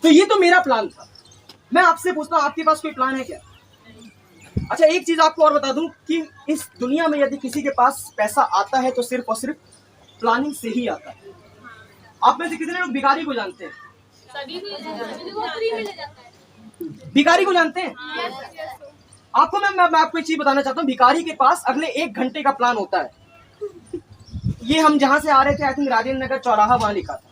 तो ये तो मेरा प्लान था। मैं आपसे पूछता हूँ, आपके पास कोई प्लान है क्या? अच्छा, एक चीज आपको और बता दूं कि इस दुनिया में यदि किसी के पास पैसा आता है तो सिर्फ और सिर्फ प्लानिंग से ही आता है। आप में से कितने लोग भिखारी को जानते हैं? भिखारी को जानते हैं? आपको मैं आपको एक चीज बताना चाहता हूँ। भिखारी के पास अगले 1 घंटे का प्लान होता है। ये हम जहां से आ रहे थे, आई थिंक राजेंद्र नगर चौराहा वहां लिखा था।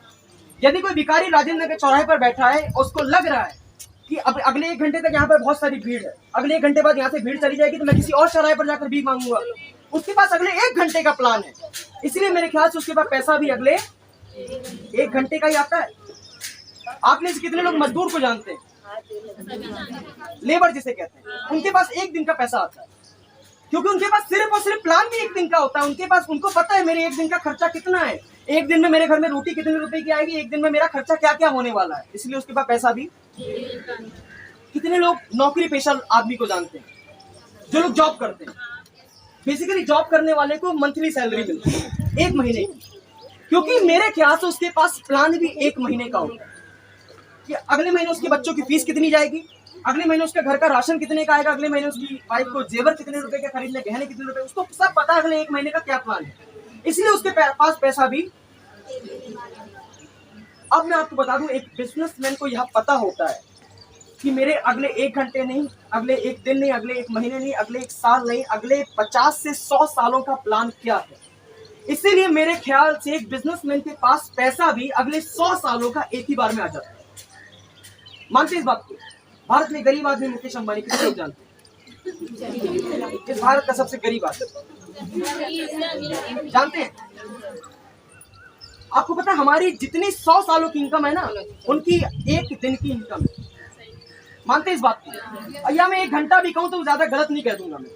यदि कोई भिखारी राजेंद्र नगर चौराहे पर बैठा है, उसको लग रहा है कि अब अगले 1 घंटे तक यहाँ पर बहुत सारी भीड़ है, अगले 1 घंटे बाद यहाँ से भीड़ चली जाएगी तो मैं किसी और चौराहे पर जाकर भीख मांगूंगा, उसके पास अगले 1 घंटे का प्लान है। इसलिए मेरे ख्याल से उसके पास पैसा भी अगले 1 घंटे का ही आता है। आप में से कितने लोग मजदूर को जानते हैं? लेबर जिसे कहते हैं, उनके पास 1 दिन का पैसा आता है, क्योंकि उनके पास सिर्फ और सिर्फ प्लान भी 1 दिन का होता है। उनको पता है मेरे 1 दिन का खर्चा कितना है, 1 दिन में मेरे घर में रोटी कितने रुपए की आएगी, 1 दिन में मेरा खर्चा क्या क्या होने वाला है, इसलिए उसके पास पैसा भी। कितने लोग नौकरी पेशा आदमी को जानते हैं, जो लोग जॉब करते हैं? बेसिकली जॉब करने वाले को मंथली सैलरी मिलती है 1 महीने की, क्योंकि मेरे ख्याल से उसके पास प्लान भी 1 महीने का होता है कि अगले महीने उसके बच्चों की फीस कितनी जाएगी, अगले महीने उसके घर का राशन कितने का आएगा, अगले महीने उसकी वाइफ को जेवर कितने रुपए के खरीदने, गहने कितने रुपए, उसको सब पता है अगले 1 महीने का क्या प्लान है, इसलिए उसके पास पैसा भी। अब मैं आपको बता दूं, एक बिजनेसमैन को यह पता होता है कि मेरे अगले 1 घंटे नहीं, अगले 1 दिन नहीं, अगले 1 महीने नहीं, अगले 1 साल नहीं, अगले 50 से 100 सालों का प्लान क्या है। इसीलिए मेरे ख्याल से एक बिजनेसमैन के पास पैसा भी अगले 100 सालों का एक ही बार में आ जाता है। मानते इस बात को? भारत में गरीब आदमी मुकेश अंबानी कितने लोग जानते हैं? इस भारत का सबसे गरीब आदमी जानते हैं? आपको पता है हमारी जितनी 100 सालों की इनकम है ना, उनकी 1 दिन की इनकम है। मानते इस बात को? या मैं 1 घंटा भी कहूं तो ज्यादा गलत नहीं कह दूंगा मैं,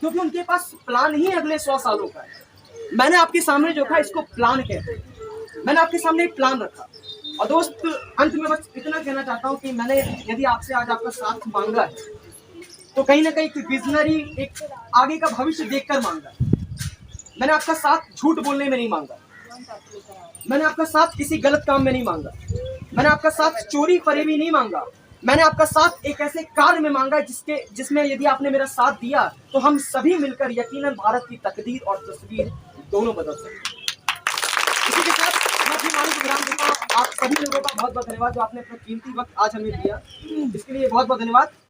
क्योंकि उनके पास प्लान ही अगले 100 सालों का है। मैंने आपके सामने जो रखा इसको प्लान कहते हैं। मैंने आपके सामने एक प्लान रखा। और दोस्त, अंत में बस इतना कहना चाहता हूं कि मैंने यदि आपसे आज आपका साथ मांगा है तो कहीं ना कहीं एक विजनरी, एक आगे का भविष्य देखकर मांगा। मैंने आपका साथ झूठ बोलने में नहीं मांगा, मैंने आपका साथ किसी गलत काम में नहीं मांगा, मैंने आपका साथ चोरी फरेबी नहीं मांगा। मैंने आपका साथ एक ऐसे कार्य में मांगा जिसमें यदि आपने मेरा साथ दिया तो हम सभी मिलकर यकीनन भारत की तकदीर और तस्वीर दोनों बदल सकते। इसी के साथ मैं अपनी वाणी को विराम देता हूं। आप सभी लोगों का बहुत बहुत धन्यवाद जो आपने अपना कीमती वक्त आज हमें दिया, इसके लिए बहुत बहुत धन्यवाद।